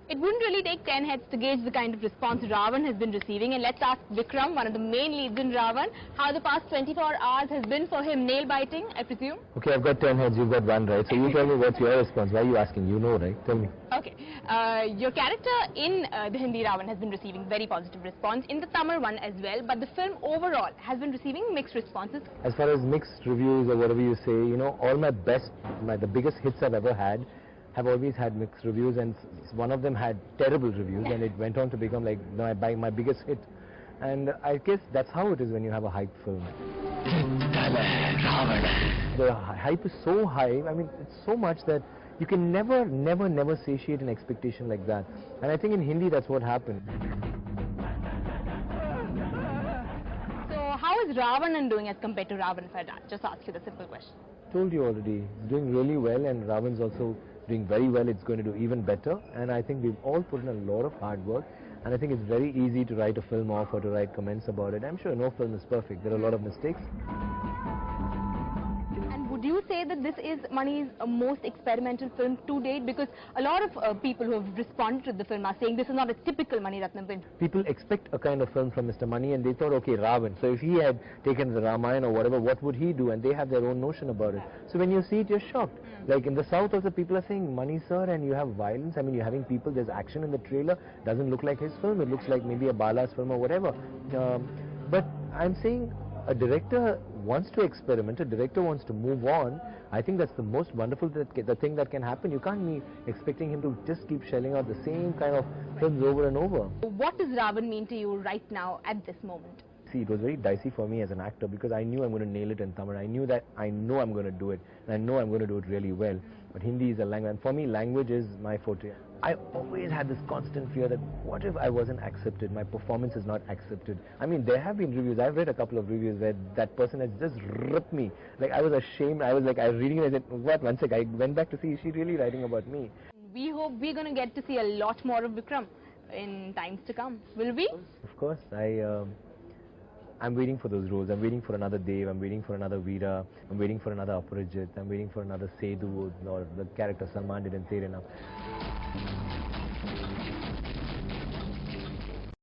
It wouldn't really take 10 heads to gauge the kind of response Ravan has been receiving. And let's ask Vikram, one of the main leads in Ravan, how the past 24 hours has been for him. Nail-biting, I presume? Okay, I've got 10 heads, you've got one, right? So you tell me what's your response. Why are you asking? You know, right? Tell me. Okay. Your character in the Hindi Ravan has been receiving very positive response, in the Tamil one as well, but the film overall has been receiving mixed responses. As far as mixed reviews or whatever you say, you know, all the biggest hits I've ever had have always had mixed reviews, and one of them had terrible reviews and it went on to become like my biggest hit. And I guess that's how it is when you have a hype film. The hype is so high, I mean, it's so much that you can never satiate an expectation like that. And I think in Hindi that's what happened. So how is Ravanan doing as compared to Ravan, if I just ask you the simple question? Told you already, doing really well, and Ravan's also doing very well. It's going to do even better, and I think we've all put in a lot of hard work, and I think it's very easy to write a film off or to write comments about it. I'm sure no film is perfect. There are a lot of mistakes. Would you say that this is Mani's most experimental film to date? Because a lot of people who have responded to the film are saying this is not a typical Mani Ratnam film. People expect a kind of film from Mr. Mani, and they thought, okay, Ravan. So if he had taken the Ramayana or whatever, what would he do? And they have their own notion about it. So when you see it, you're shocked. Like in the South also, people are saying, Mani sir, and you have violence. I mean, you're having people, there's action in the trailer. Doesn't look like his film. It looks like maybe a Bala's film or whatever. But I'm saying a director wants to experiment, a director wants to move on. I think that's the most wonderful thing that can happen. You can't be expecting him to just keep shelling out the same kind of films over and over. What does Ravan mean to you right now at this moment? See, it was very dicey for me as an actor because I knew I'm going to nail it in Tamil. I know I'm going to do it, and I know I'm going to do it really well. But Hindi is a language, and for me, language is my forte. I always had this constant fear that what if I wasn't accepted, my performance is not accepted. I mean, there have been reviews, I've read a couple of reviews where that person has just ripped me. Like, I was ashamed, I was reading it, I said, what, one sec, I went back to see, is she really writing about me? We hope we're going to get to see a lot more of Vikram in times to come. Will we? Of course. I'm waiting for those roles. I'm waiting for another Dev, I'm waiting for another Veera, I'm waiting for another Aparajit, I'm waiting for another Sethu, or the character Salman did in Tere Naam.